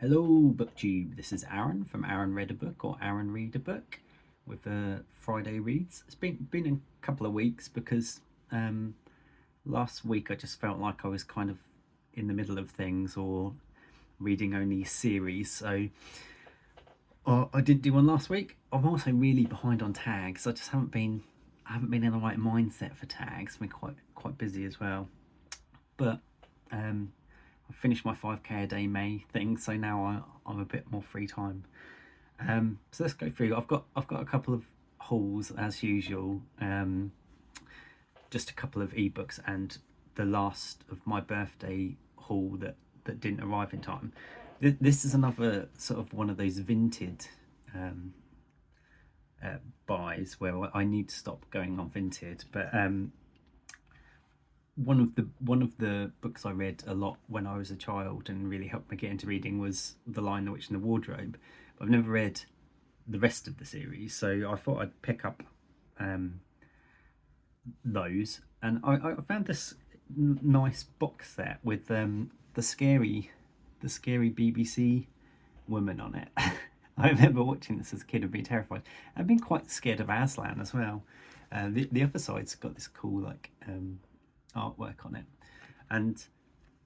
Hello BookTube, this is Aaron from Aaron Read a Book or Aaron Read a Book with Friday Reads. It's been a couple of weeks because last week I just felt like I was kind of in the middle of things or reading only series, so I didn't do one last week. I'm also really behind on tags. I haven't been in the right mindset for tags. I've been quite busy as well, but I finished my 5k a day May thing, so now I'm a bit more free time. So let's go through. I've got a couple of hauls as usual. Just a couple of ebooks and the last of my birthday haul that didn't arrive in time. This is another sort of one of those Vinted buys where I need to stop going on Vinted, but one of the books I read a lot when I was a child and really helped me get into reading was The Lion, the Witch and the Wardrobe. But I've never read the rest of the series, so I thought I'd pick up those. And I found this nice box set with the scary BBC woman on it. I remember watching this as a kid and being terrified. I've been quite scared of Aslan as well. The other side's got this cool artwork on it, and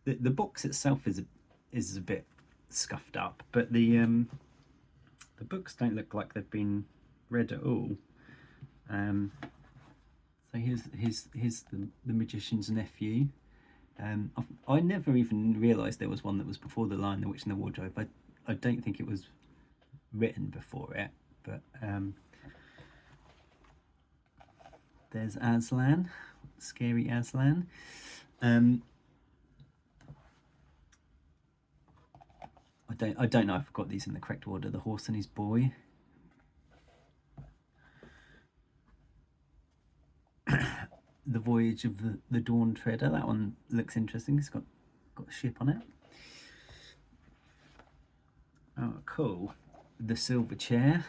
the box itself is a bit scuffed up, but the books don't look like they've been read at all. So here's the Magician's Nephew. I never even realised there was one that was before The Lion, the Witch and the Wardrobe. I don't think it was written before it, but there's Aslan, scary Aslan. I don't know if I've got these in the correct order. The Horse and His Boy. The Voyage of the Dawn Treader. That one looks interesting. It's got a ship on it. Oh, cool. The Silver Chair.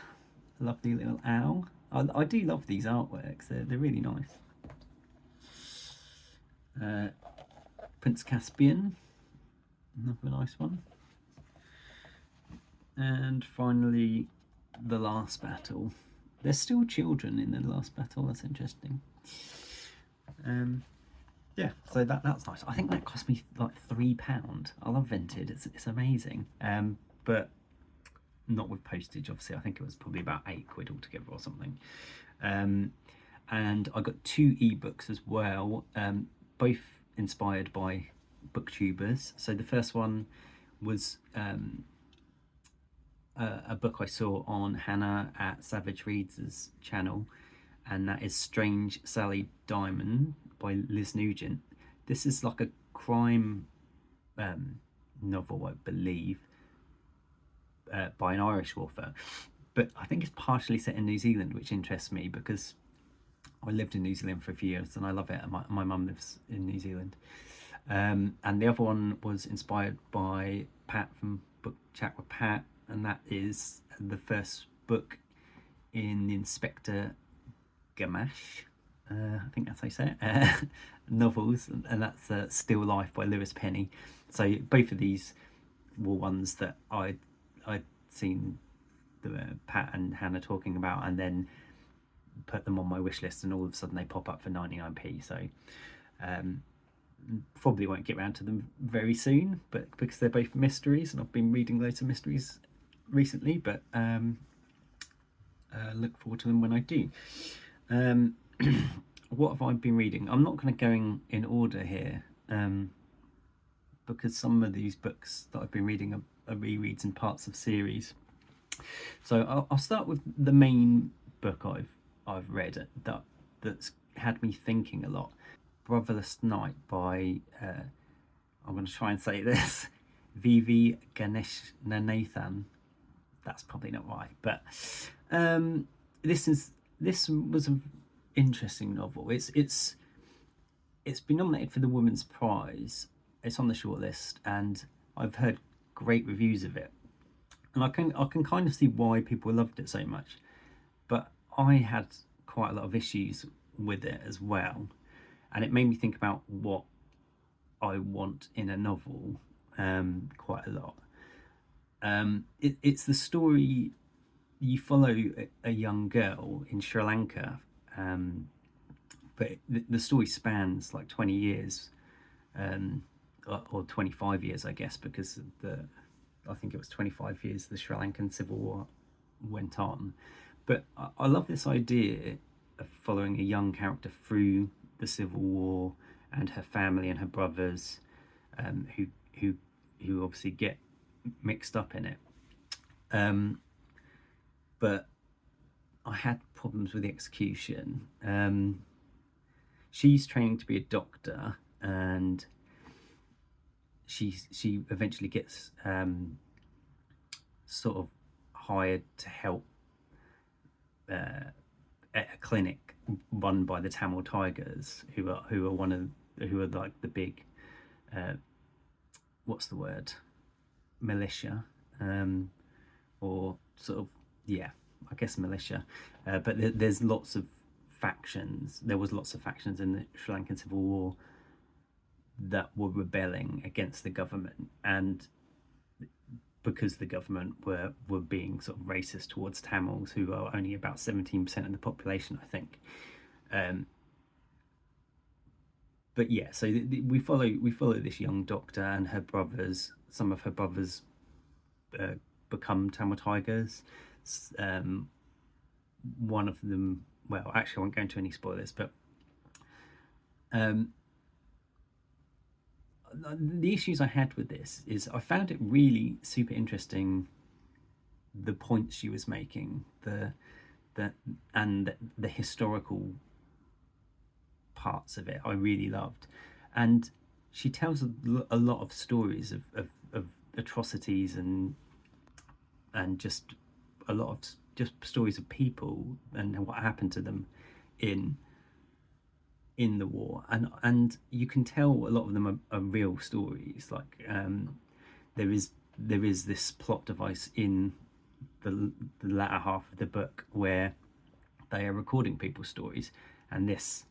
Lovely little owl. I do love these artworks. They're really nice. Prince Caspian, another nice one. And finally, The Last Battle. There's still children in The Last Battle. That's interesting. Yeah, so that's nice. I think that cost me like £3. I love Vinted. It's amazing. But not with postage, obviously. I think it was probably about £8 altogether or something. And I got 2 ebooks as well, both inspired by booktubers. So the first one was a book I saw on Hannah at Savage Reads' channel, and that is Strange Sally Diamond by Liz Nugent. This is like a crime novel, I believe, by an Irish author, but I think it's partially set in New Zealand, which interests me because I lived in New Zealand for a few years and I love it, and my mum lives in New Zealand. And the other one was inspired by Pat from Book Chat with Pat, and that is the first book in the Inspector Gamache, I think that's how you say it, novels, and that's Still Life by Lewis Penny. So both of these were ones that I'd seen Pat and Hannah talking about, and then put them on my wish list, and all of a sudden they pop up for 99p. So probably won't get around to them very soon, but because they're both mysteries, and I've been reading loads of mysteries recently, but look forward to them when I do. What have I been reading? I'm not going to go in order here, because some of these books that I've been reading are rereads and parts of series. So I'll start with the main book I've read that's had me thinking a lot. Brotherless Night by I'm going to try and say this, V.V. Ganeshananthan. That's probably not right, but this was an interesting novel. It's been nominated for the Women's Prize. It's on the shortlist, and I've heard great reviews of it, and I can kind of see why people loved it so much. But I had quite a lot of issues with it as well, and it made me think about what I want in a novel quite a lot. It's the story. You follow a young girl in Sri Lanka, but the story spans like 20 years, or 25 years, I guess, because I think it was 25 years the Sri Lankan Civil War went on. But I love this idea of following a young character through the Civil War and her family and her brothers, who who obviously get mixed up in it. But I had problems with the execution. She's training to be a doctor, and she eventually gets sort of hired to help at a clinic run by the Tamil Tigers, who are like the big what's the word, militia, or sort of, yeah, I guess militia. But there's lots of factions. There was lots of factions in the Sri Lankan Civil War that were rebelling against the government, and because the government were being sort of racist towards Tamils, who are only about 17% of the population, I think. But yeah, so we follow this young doctor and her brothers. Some of her brothers become Tamil Tigers. One of them, well, actually, I won't go into any spoilers, but the issues I had with this is I found it really super interesting, the points she was making, and the historical parts of it I really loved. And she tells a lot of stories of atrocities and just a lot of just stories of people and what happened to them in the war, and you can tell a lot of them are real stories. Like there is this plot device in the latter half of the book where they are recording people's stories, and this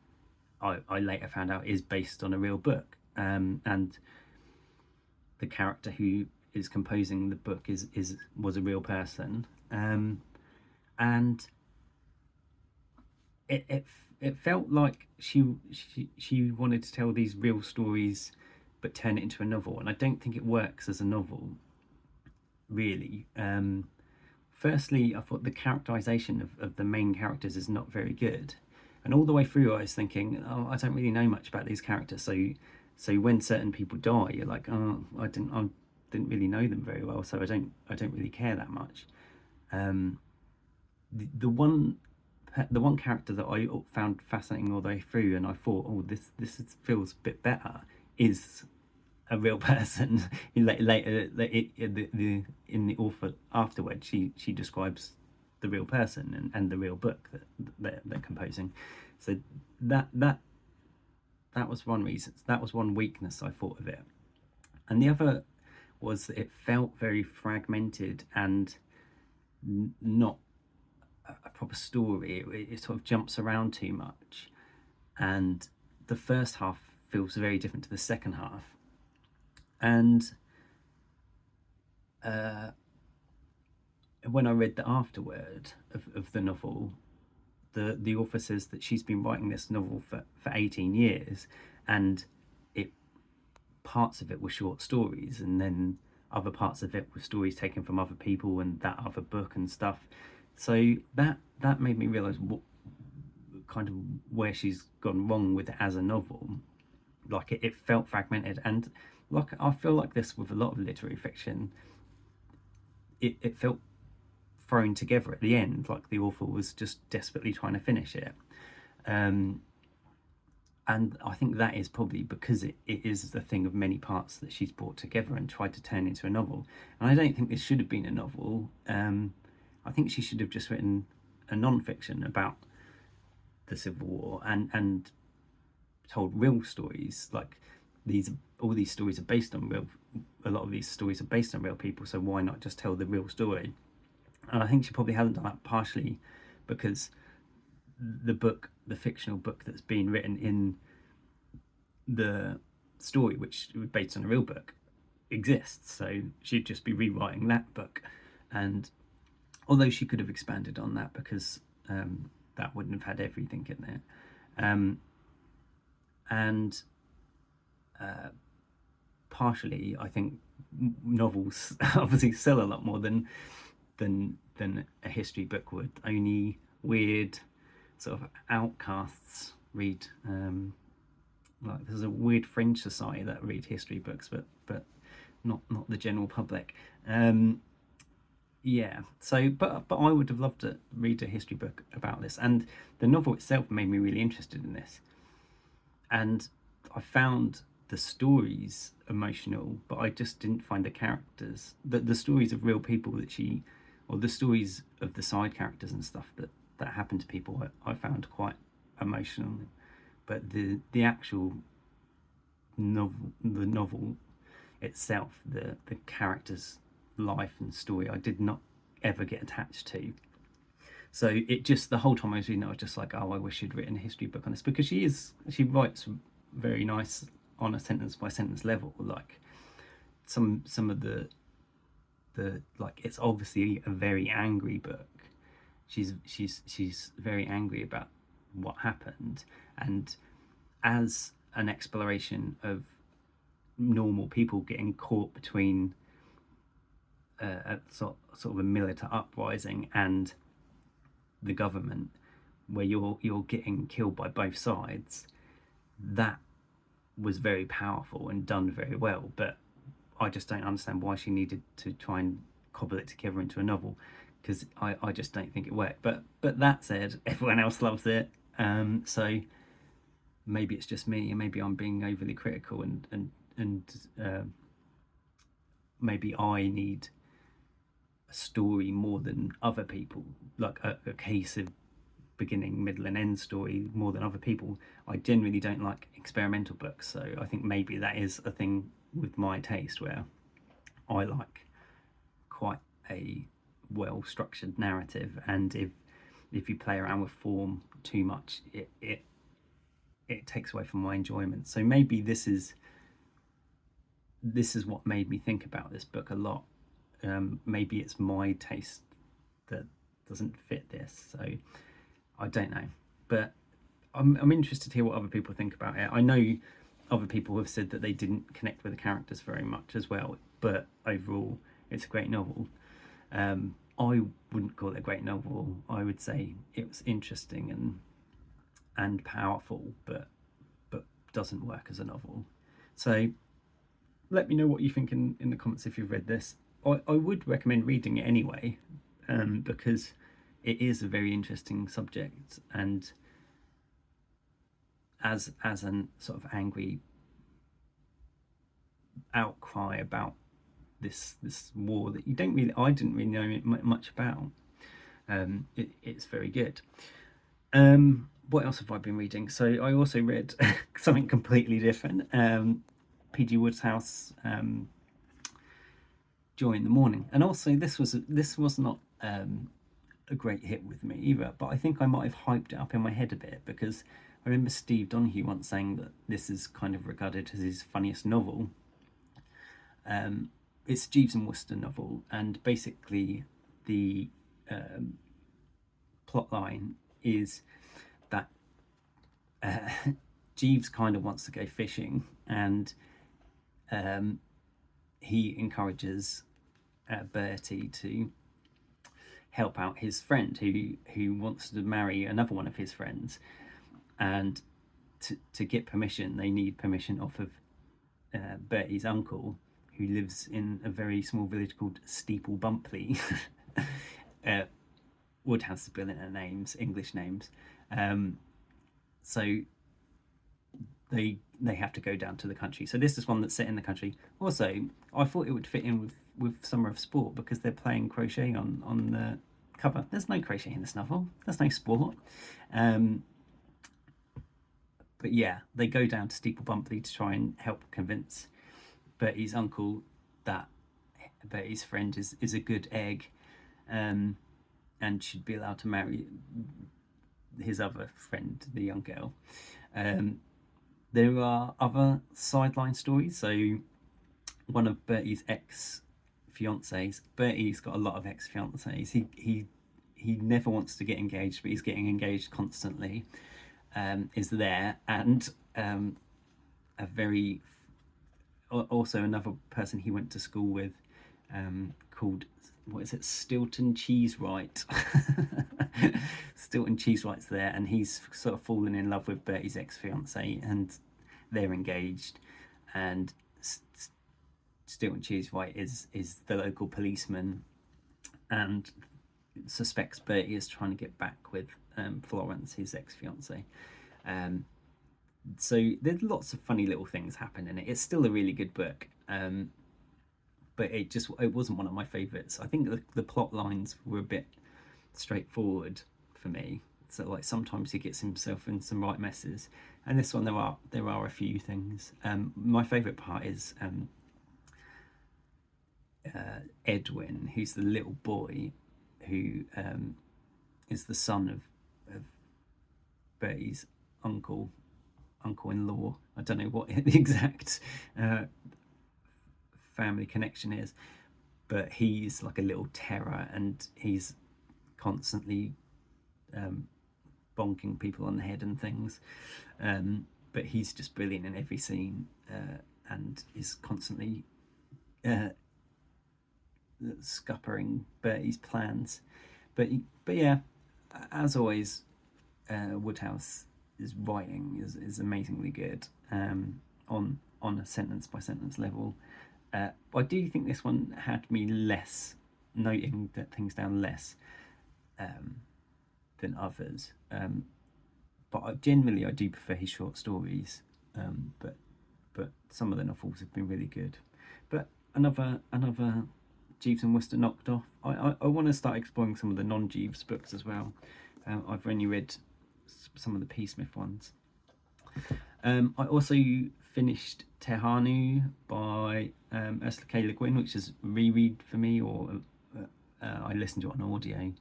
I later found out is based on a real book, and the character who is composing the book was a real person, and it felt like she wanted to tell these real stories but turn it into a novel, and I don't think it works as a novel really. Firstly, I thought the characterization of the main characters is not very good, and all the way through I was thinking, oh, I don't really know much about these characters, so when certain people die, you're like, oh, I didn't really know them very well, so I don't really care that much. The one character that I found fascinating all the way through, and I thought, oh, this feels a bit better, is a real person. Later, in the author afterwards, she describes the real person and the real book that they're composing. So that was one reason. That was one weakness I thought of it, and the other was that it felt very fragmented and not a proper story. It sort of jumps around too much, and the first half feels very different to the second half. And when I read the afterword of the novel, the author says that she's been writing this novel for 18 years, and parts of it were short stories, and then other parts of it were stories taken from other people and that other book and stuff. So that made me realise what kind of where she's gone wrong with it as a novel. Like it felt fragmented, and like I feel like this with a lot of literary fiction. It felt thrown together at the end, like the author was just desperately trying to finish it. And I think that is probably because it is the thing of many parts that she's brought together and tried to turn into a novel. And I don't think this should have been a novel. I think she should have just written a non-fiction about the Civil War and told real stories. Like all these stories are based on a lot of these stories are based on real people, so why not just tell the real story? And I think she probably hasn't done that, partially because the fictional book that's been written in the story, which was based on a real book, exists, so she'd just be rewriting that book. And although she could have expanded on that, because that wouldn't have had everything in there. And partially, I think novels obviously sell a lot more than a history book would. Only weird sort of outcasts read. Like there's a weird fringe society that read history books, but not the general public. Yeah. So, but I would have loved to read a history book about this, and the novel itself made me really interested in this. And I found the stories emotional, but I just didn't find the characters, the stories of real people that she, or the stories of the side characters and stuff that happened to people, I found quite emotional. But the actual novel, the novel itself, the character's life and story, I did not ever get attached to. So it just, the whole time I was reading it, I was just like, oh, I wish she'd written a history book on this, because she writes very nice on a sentence by sentence level. Like some of the like, it's obviously a very angry book. She's very angry about what happened, and as an exploration of normal people getting caught between a sort of a militant uprising and the government, where you're getting killed by both sides, that was very powerful and done very well. But I just don't understand why she needed to try and cobble it together into a novel, because I just don't think it worked. But that said, everyone else loves it, so maybe it's just me, and maybe I'm being overly critical, and maybe I need a story more than other people, like a cohesive beginning, middle, and end story more than other people. I generally don't like experimental books, so I think maybe that is a thing with my taste, where I like quite a well-structured narrative, and if you play around with form too much, it takes away from my enjoyment. So maybe this is what made me think about this book a lot. Maybe it's my taste that doesn't fit this, so I don't know. But I'm interested to hear what other people think about it. I know other people have said that they didn't connect with the characters very much as well, but overall it's a great novel. I wouldn't call it a great novel. I would say it was interesting and powerful, but doesn't work as a novel. So let me know what you think in the comments if you've read this. I would recommend reading it anyway, because it is a very interesting subject, and as an sort of angry outcry about this war that I didn't really know much about, it's very good. What else have I been reading? So I also read something completely different. P.G. Wodehouse, Joy in the Morning, and also this was not a great hit with me either, but I think I might have hyped it up in my head a bit, because I remember Steve Donahue once saying that this is kind of regarded as his funniest novel. It's a Jeeves and Wooster novel, and basically the plot line is that Jeeves kind of wants to go fishing, and he encourages Bertie to help out his friend who wants to marry another one of his friends, and to get permission, they need permission off of Bertie's uncle, who lives in a very small village called Steeple Bumpley. Wodehouse is brilliant at names, English names. So they have to go down to the country. So this is one that's set in the country. Also, I thought it would fit in with Summer of Sport, because they're playing crochet on the cover. There's no crochet in this novel. There's no sport. But yeah, they go down to Steeple Bumpley to try and help convince Bertie's uncle that Bertie's friend is a good egg, and should be allowed to marry his other friend, the young girl. There are other sideline stories. So one of Bertie's ex-fiancés. Bertie's got a lot of ex-fiancés. He never wants to get engaged, but he's getting engaged constantly. Is there, and a very also another person he went to school with, called, what is it, Stilton Cheesewright. Stilton Cheesewright's there, and he's sort of fallen in love with Bertie's ex-fiancée, and they're engaged. And Stilton Cheesewright is the local policeman, and suspects Bertie is trying to get back with Florence, his ex-fiancée. So there's lots of funny little things happen in it. It's still a really good book, but it wasn't one of my favourites. I think the plot lines were a bit straightforward for me. So like sometimes he gets himself in some right messes, and this one there are a few things. My favourite part is Edwin, who's the little boy who is the son of Bertie's uncle-in-law. I don't know what the exact family connection is, but he's like a little terror, and he's constantly bonking people on the head and things, but he's just brilliant in every scene, and is constantly scuppering Bertie's plans. But yeah, as always, Wodehouse is writing is amazingly good, on a sentence by sentence level. I do think this one had me noting that things down less than others, but generally I do prefer his short stories, but some of the novels have been really good. But another Jeeves and Wooster knocked off. I want to start exploring some of the non-Jeeves books as well. I've only read some of the P. Smith ones. I also finished Tehanu by Ursula K. Le Guin, which is a reread for me, or I listened to it on audio,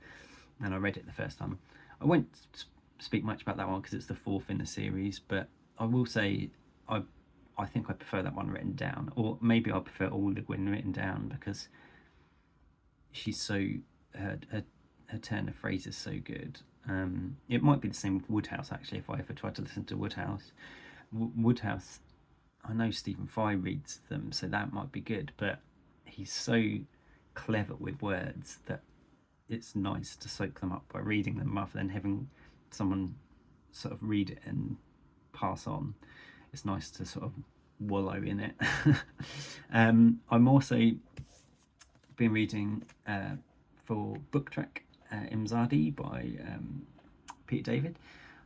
and I read it the first time. I won't speak much about that one because it's the fourth in the series, but I will say I think I prefer that one written down, or maybe I prefer all Le Guin written down, because she's so her turn of phrase is so good. It might be the same with Wodehouse, actually, if I ever tried to listen to Wodehouse. Wodehouse, I know Stephen Fry reads them, so that might be good, but he's so clever with words that it's nice to soak them up by reading them rather than having someone sort of read it and pass on. It's nice to sort of wallow in it. I'm also been reading for Book Track, Imzadi by Peter David,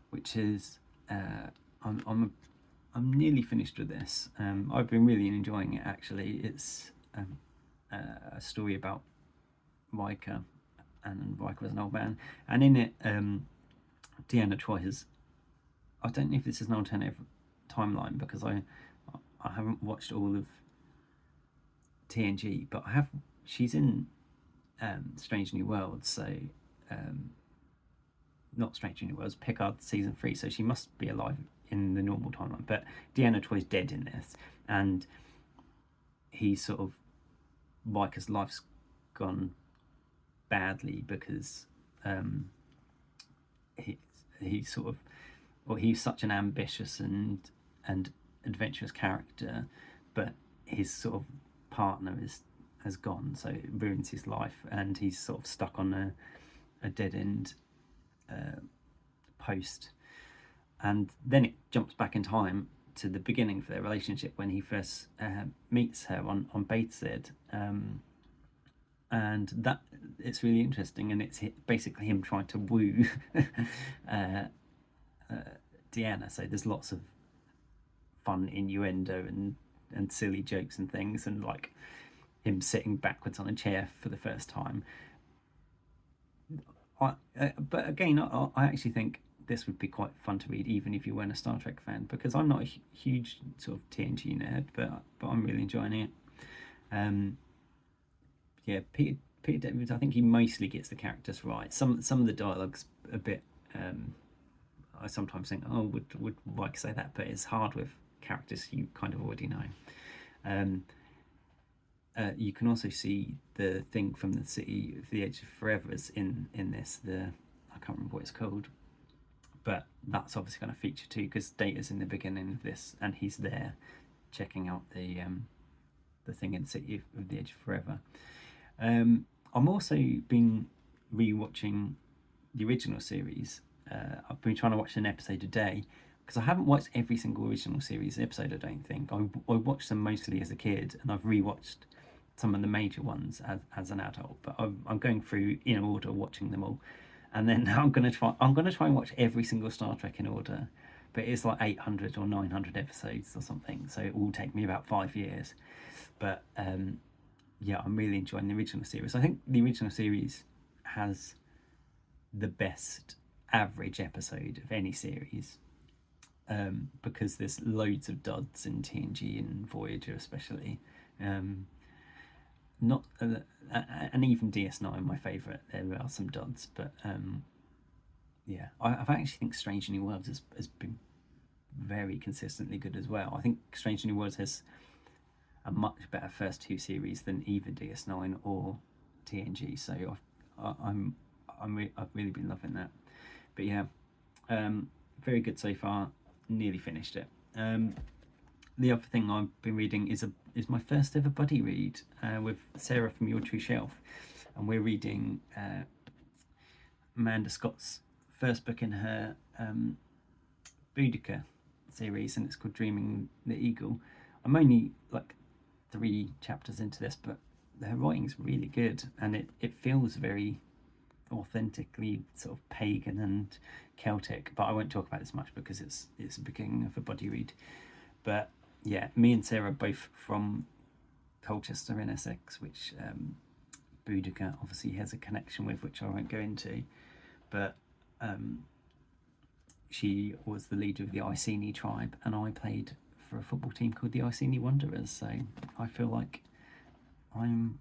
which is I'm nearly finished with this. I've been really enjoying it, actually. It's a story about Riker, and Riker was an old man, and in it Deanna Troi has, I don't know if this is an alternative timeline because I haven't watched all of TNG, but she's in Strange New Worlds, so not Strange New Worlds, Picard season 3, so she must be alive in the normal timeline, but Deanna Troi's dead in this, and he's sort of, Riker's life's gone badly because he's sort of, well, he's such an ambitious and adventurous character, but his sort of partner has gone, so it ruins his life, and he's sort of stuck on a dead end post. And then it jumps back in time to the beginning of their relationship when he first meets her on Bateshead, and that it's really interesting, and it's basically him trying to woo Deanna. So there's lots of fun innuendo and silly jokes and things, and like him sitting backwards on a chair for the first time. But again, I actually think this would be quite fun to read, even if you weren't a Star Trek fan, because I'm not a huge sort of TNG nerd, but I'm really enjoying it. Yeah, Peter David, I think he mostly gets the characters right. Some of the dialogue's a bit. I sometimes think, oh, would Mike say that? But it's hard with characters you kind of already know. you can also see the thing from the City of the Edge of Forever's in this. I can't remember what it's called, but that's obviously going to feature too, because Data's in the beginning of this, and he's there checking out the thing in City of the Edge of Forever. I'm also been rewatching the original series. I've been trying to watch an episode a day, because I haven't watched every single original series episode, I don't think. I watched them mostly as a kid, and I've rewatched some of the major ones as an adult, but I'm going through in order, watching them all. And then I'm gonna try and watch every single Star Trek in order, but it's like 800 or 900 episodes or something, so it will take me about 5 years. But yeah, I'm really enjoying the original series. I think the original series has the best average episode of any series, because there's loads of duds in TNG and Voyager especially. Not and even DS9, my favourite, there are some duds, but yeah, I actually think Strange New Worlds has been very consistently good as well. I think Strange New Worlds has a much better first two series than either DS9 or TNG, so I've really been loving that. But yeah, very good so far. Nearly finished it. The other thing I've been reading is my first ever buddy read with Sarah from Your True Shelf, and we're reading Amanda Scott's first book in her Boudica series, and it's called Dreaming the Eagle. I'm only like 3 chapters into this, but her writing's really good, and it feels very authentically sort of pagan and Celtic, but I won't talk about this much because it's the beginning of a buddy read. But yeah, me and Sarah are both from Colchester in Essex, which Boudica obviously has a connection with, which I won't go into, but she was the leader of the Iceni tribe, and I played for a football team called the Iceni Wanderers, so I feel like I'm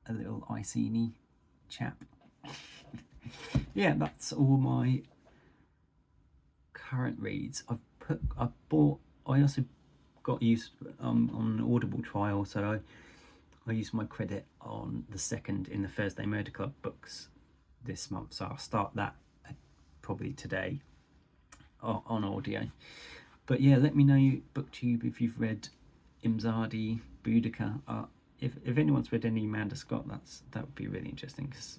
a little Iceni chap. Yeah, that's all my current reads. I also got used on an Audible trial, so I used my credit on the second in the Thursday Murder Club books this month, so I'll start that probably today on audio. But yeah, let me know, BookTube, if you've read Imzadi, Boudica. If anyone's read any Amanda Scott, that would be really interesting, because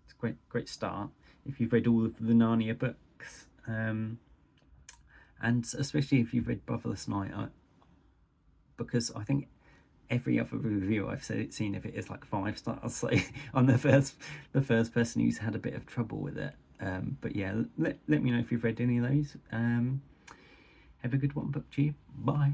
it's a great start. If you've read all of the Narnia books, and especially if you've read Brotherless Night, because I think every other review I've seen of it is like 5 stars. So I'm the first person who's had a bit of trouble with it. But yeah, let me know if you've read any of those. Have a good one, BookTube. Bye.